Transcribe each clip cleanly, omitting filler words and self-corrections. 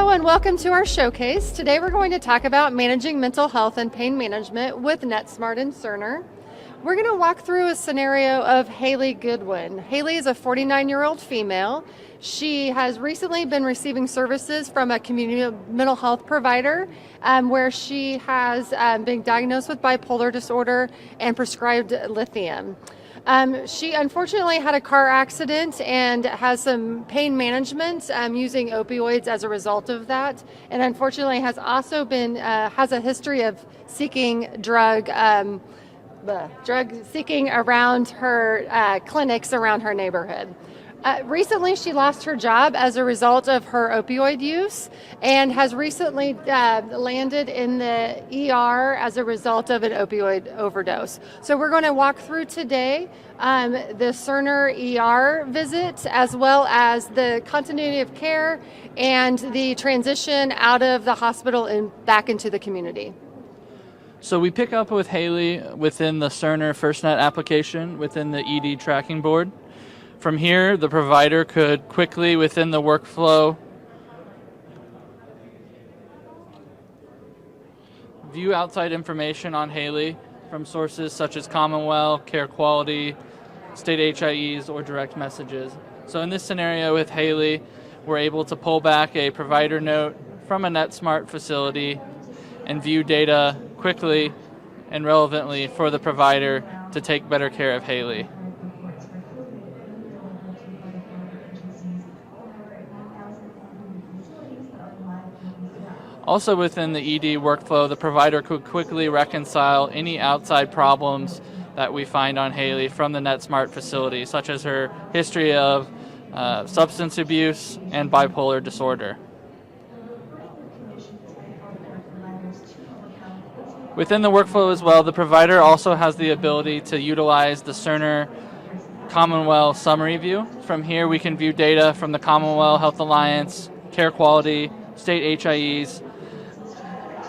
Hello and welcome to our showcase. Today we're going to talk about managing mental health and pain management with NetSmart and Cerner. We're going to walk through a scenario of Halley Goodwin. Halley is a 49-year-old female. She has recently been receiving services from a community mental health provider where she has been diagnosed with bipolar disorder and prescribed lithium. She unfortunately had a car accident and has some pain management using opioids as a result of that, and unfortunately has also been has a history of seeking drug seeking around her clinics around her neighborhood. Recently, she lost her job as a result of her opioid use and has recently landed in the ER as a result of an opioid overdose. So we're going to walk through today the Cerner ER visit, as well as the continuity of care and the transition out of the hospital and back into the community. So we pick up with Halley within the Cerner FirstNet application within the ED tracking board. From here, the provider could quickly, within the workflow, view outside information on Halley from sources such as Commonwealth, Care Quality, state HIEs, or direct messages. So in this scenario with Halley, we're able to pull back a provider note from a NetSmart facility and view data quickly and relevantly for the provider to take better care of Halley. Also within the ED workflow, the provider could quickly reconcile any outside problems that we find on Halley from the NetSmart facility, such as her history of substance abuse and bipolar disorder. Within the workflow as well, the provider also has the ability to utilize the Cerner Commonwealth Summary View. From here, we can view data from the Commonwealth Health Alliance, Care Quality, state HIEs,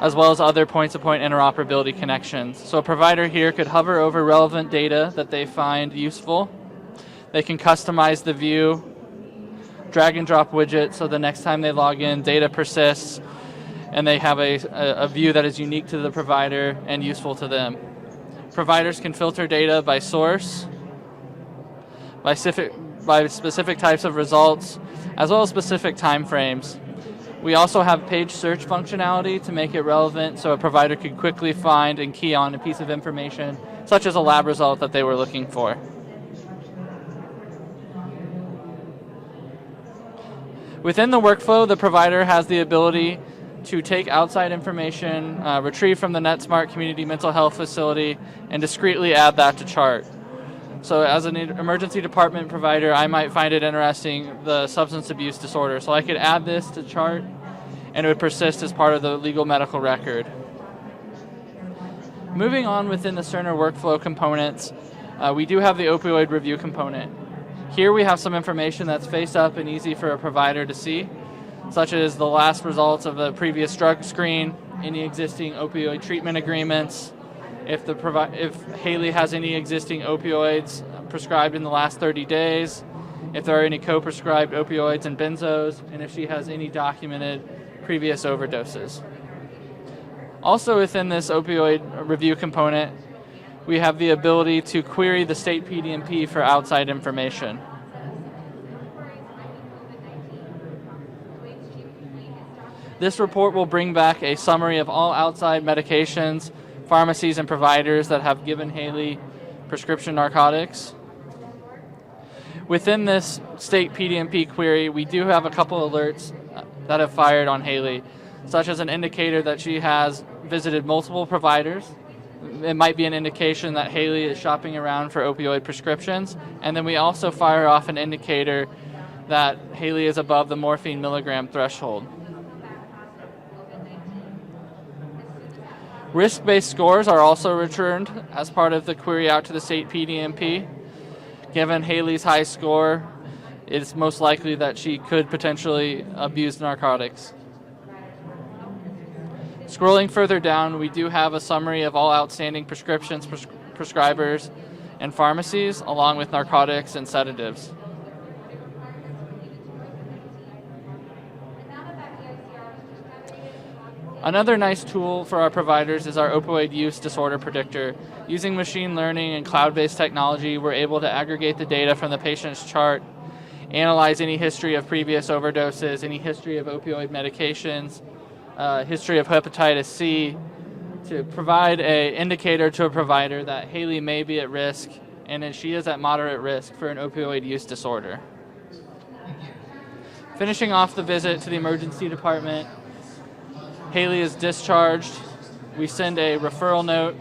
as well as other point-to-point interoperability connections. So a provider here could hover over relevant data that they find useful. They can customize the view, drag and drop widget, so the next time they log in, data persists, and they have a view that is unique to the provider and useful to them. Providers can filter data by source, by specific types of results, as well as specific time frames. We also have page search functionality to make it relevant so a provider could quickly find and key on a piece of information, such as a lab result that they were looking for. Within the workflow, the provider has the ability to take outside information, retrieve from the NetSmart Community Mental Health Facility, and discreetly add that to chart. So as an emergency department provider, I might find it interesting, the substance abuse disorder. So I could add this to chart, and it would persist as part of the legal medical record. Moving on within the Cerner workflow components, we do have the opioid review component. Here we have some information that's face up and easy for a provider to see, such as the last results of a previous drug screen, any existing opioid treatment agreements, if Halley has any existing opioids prescribed in the last 30 days, if there are any co-prescribed opioids and benzos, and if she has any documented previous overdoses. Also within this opioid review component, we have the ability to query the state PDMP for outside information. This report will bring back a summary of all outside medications, pharmacies, and providers that have given Halley prescription narcotics. Within this state PDMP query, we do have a couple alerts that have fired on Halley, such as an indicator that she has visited multiple providers. It might be an indication that Halley is shopping around for opioid prescriptions. And then we also fire off an indicator that Halley is above the morphine milligram threshold. Risk-based scores are also returned as part of the query out to the state PDMP. Given Halley's high score, it's most likely that she could potentially abuse narcotics. Scrolling further down, we do have a summary of all outstanding prescriptions, prescribers, and pharmacies, along with narcotics and sedatives. Another nice tool for our providers is our opioid use disorder predictor. Using machine learning and cloud-based technology, we're able to aggregate the data from the patient's chart, analyze any history of previous overdoses, any history of opioid medications, history of hepatitis C, to provide an indicator to a provider that Halley may be at risk, and that she is at moderate risk for an opioid use disorder. Finishing off the visit to the emergency department, Halley is discharged. We send a referral note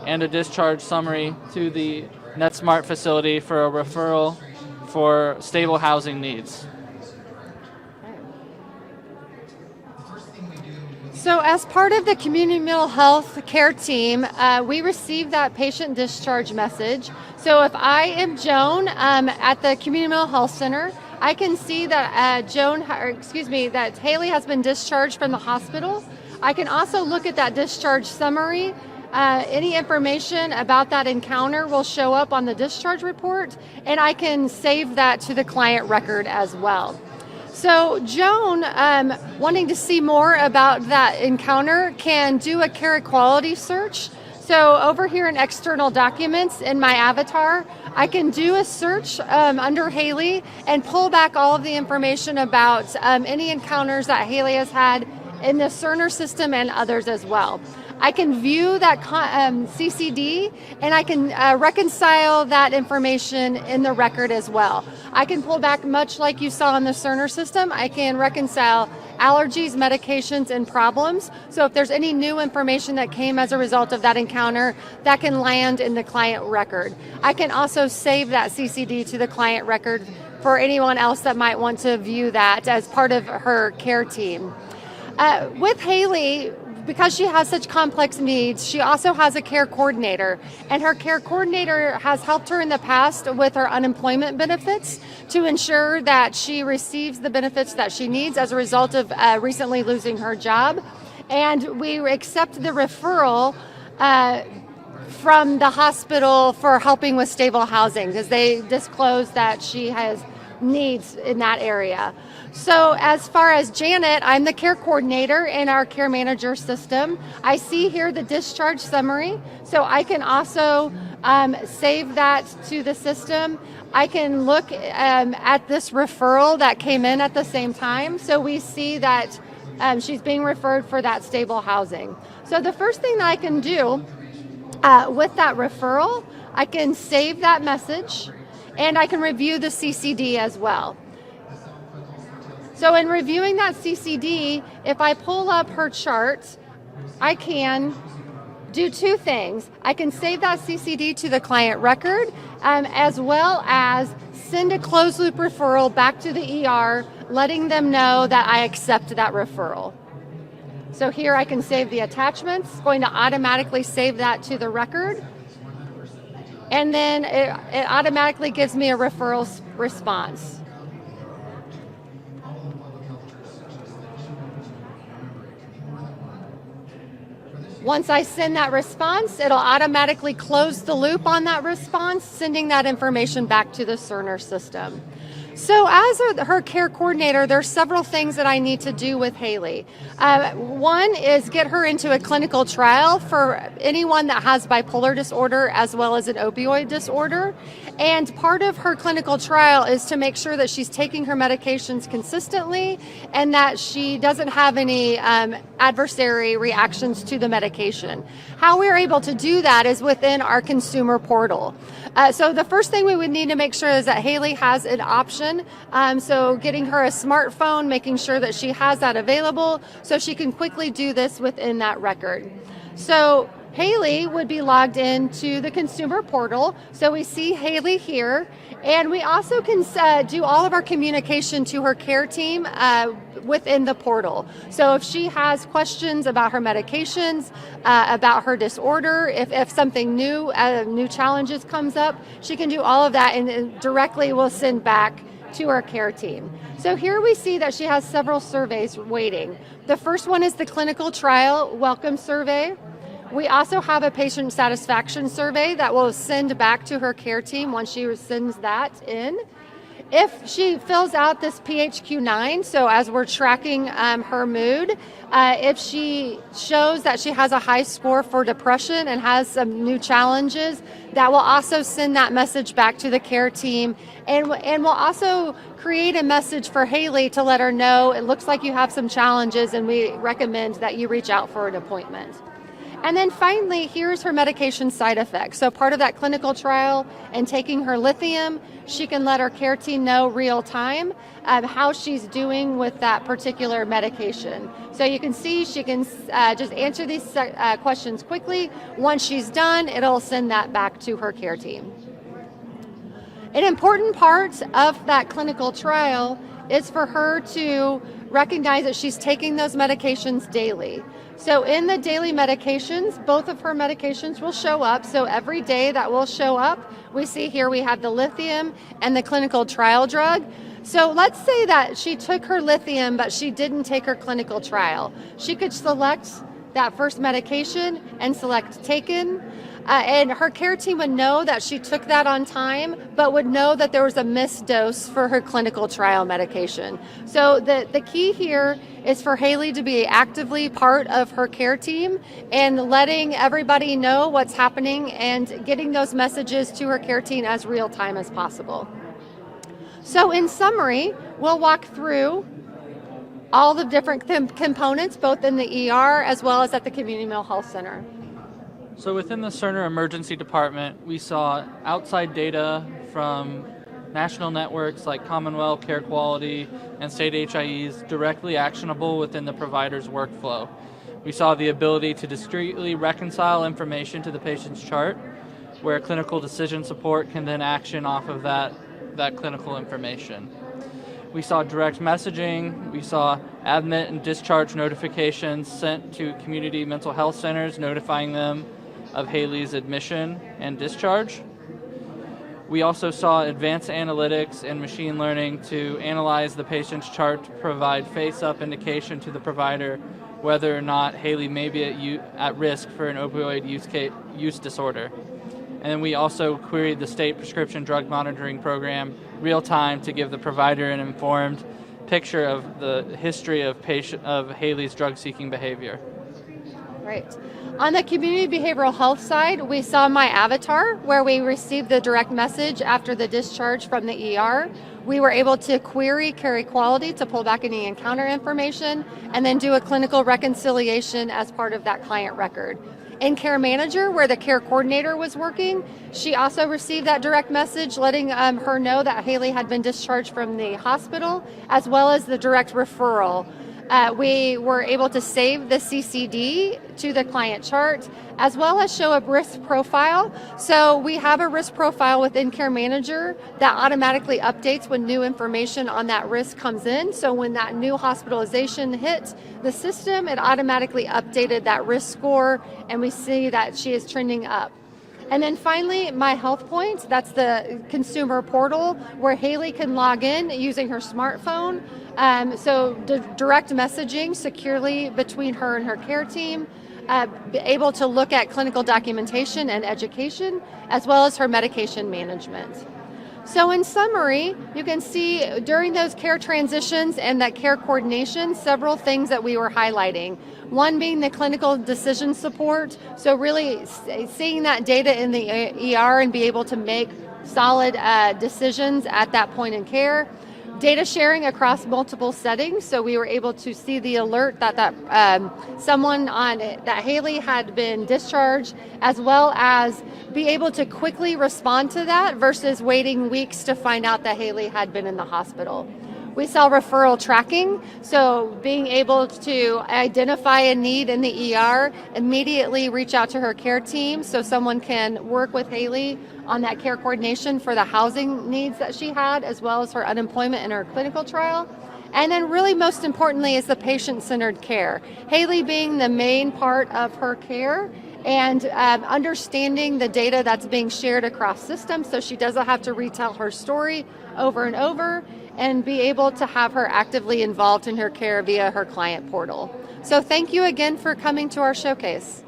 and a discharge summary to the NetSmart facility for a referral for stable housing needs. So as part of the community mental health care team, we receive that patient discharge message. So if I am Joan at the community mental health center, I can see that that Halley has been discharged from the hospital. I can also look at that discharge summary. Any information about that encounter will show up on the discharge report, and I can save that to the client record as well. So Joan, wanting to see more about that encounter, can do a care equality search. So over here in external documents in my avatar, I can do a search under Halley and pull back all of the information about any encounters that Halley has had in the Cerner system and others as well. I can view that CCD, and I can reconcile that information in the record as well. I can pull back, much like you saw in the Cerner system, I can reconcile allergies, medications, and problems. So if there's any new information that came as a result of that encounter, that can land in the client record. I can also save that CCD to the client record for anyone else that might want to view that as part of her care team. With Halley, because she has such complex needs, she also has a care coordinator, and her care coordinator has helped her in the past with her unemployment benefits to ensure that she receives the benefits that she needs as a result of recently losing her job. And we accept the referral from the hospital for helping with stable housing, because they disclose that she has needs in that area. So as far as Janet, I'm the care coordinator in our care manager system. I see here the discharge summary, so I can also save that to the system. I can look at this referral that came in at the same time, so we see that she's being referred for that stable housing. So the first thing that I can do with that referral, I can save that message, and I can review the CCD as well. So in reviewing that CCD, if I pull up her chart, I can do two things. I can save that CCD to the client record, as well as send a closed loop referral back to the ER, letting them know that I accept that referral. So here I can save the attachments. It's going to automatically save that to the record. And then it automatically gives me a referral response. Once I send that response, it'll automatically close the loop on that response, sending that information back to the Cerner system. So as her care coordinator, there's several things that I need to do with Halley. One is get her into a clinical trial for anyone that has bipolar disorder as well as an opioid disorder. And part of her clinical trial is to make sure that she's taking her medications consistently and that she doesn't have any adversary reactions to the medication. How we're able to do that is within our consumer portal. So the first thing we would need to make sure is that Halley has an option. So getting her a smartphone, making sure that she has that available so she can quickly do this within that record. So Halley would be logged into the consumer portal. So we see Halley here, and we also can do all of our communication to her care team within the portal. So if she has questions about her medications, about her disorder, if something new challenges comes up, she can do all of that and directly will send back to our care team. So here we see that she has several surveys waiting. The first one is the clinical trial welcome survey. We also have a patient satisfaction survey that will send back to her care team once she sends that in. If she fills out this PHQ-9, so as we're tracking her mood, if she shows that she has a high score for depression and has some new challenges, that will also send that message back to the care team, and we'll also create a message for Halley to let her know it looks like you have some challenges and we recommend that you reach out for an appointment. And then finally, here's her medication side effects. So part of that clinical trial and taking her lithium, she can let her care team know real time how she's doing with that particular medication. So you can see she can just answer these questions quickly. Once she's done, it'll send that back to her care team. An important part of that clinical trial is for her to recognize that she's taking those medications daily. So in the daily medications, both of her medications will show up. So every day that will show up, we see here we have the lithium and the clinical trial drug. So let's say that she took her lithium, but she didn't take her clinical trial. She could select that first medication and select taken. And her care team would know that she took that on time, but would know that there was a missed dose for her clinical trial medication. So the key here is for Halley to be actively part of her care team and letting everybody know what's happening and getting those messages to her care team as real time as possible. So in summary, we'll walk through all the different components, both in the ER as well as at the community mental health center. So within the Cerner emergency department, we saw outside data from national networks like Commonwealth, Care Quality, and state HIEs directly actionable within the provider's workflow. We saw the ability to discreetly reconcile information to the patient's chart, where clinical decision support can then action off of that clinical information. We saw direct messaging, we saw admit and discharge notifications sent to community mental health centers, notifying them of Halley's admission and discharge. We also saw advanced analytics and machine learning to analyze the patient's chart to provide face-up indication to the provider whether or not Halley may be at risk for an opioid use disorder. And then we also queried the state prescription drug monitoring program real time to give the provider an informed picture of the history of Halley's drug-seeking behavior. Right. On the community behavioral health side, we saw My Avatar, where we received the direct message after the discharge from the ER. We were able to query Care Quality to pull back any encounter information and then do a clinical reconciliation as part of that client record. In Care Manager, where the care coordinator was working, she also received that direct message letting her know that Halley had been discharged from the hospital, as well as the direct referral. We were able to save the CCD to the client chart, as well as show a risk profile. So we have a risk profile within Care Manager that automatically updates when new information on that risk comes in. So when that new hospitalization hit the system, it automatically updated that risk score, and we see that she is trending up. And then finally, My Health Points, that's the consumer portal where Halley can log in using her smartphone. So direct messaging securely between her and her care team, able to look at clinical documentation and education, as well as her medication management. So in summary, you can see during those care transitions and that care coordination, several things that we were highlighting. One being the clinical decision support, so really seeing that data in the ER and be able to make solid decisions at that point in care. Data sharing across multiple settings, so we were able to see the alert that someone that Halley had been discharged, as well as be able to quickly respond to that versus waiting weeks to find out that Halley had been in the hospital. We saw referral tracking, so being able to identify a need in the ER, immediately reach out to her care team so someone can work with Halley on that care coordination for the housing needs that she had, as well as her unemployment and her clinical trial. And then really most importantly is the patient-centered care. Halley being the main part of her care and understanding the data that's being shared across systems so she doesn't have to retell her story over and over, and be able to have her actively involved in her care via her client portal. So thank you again for coming to our showcase.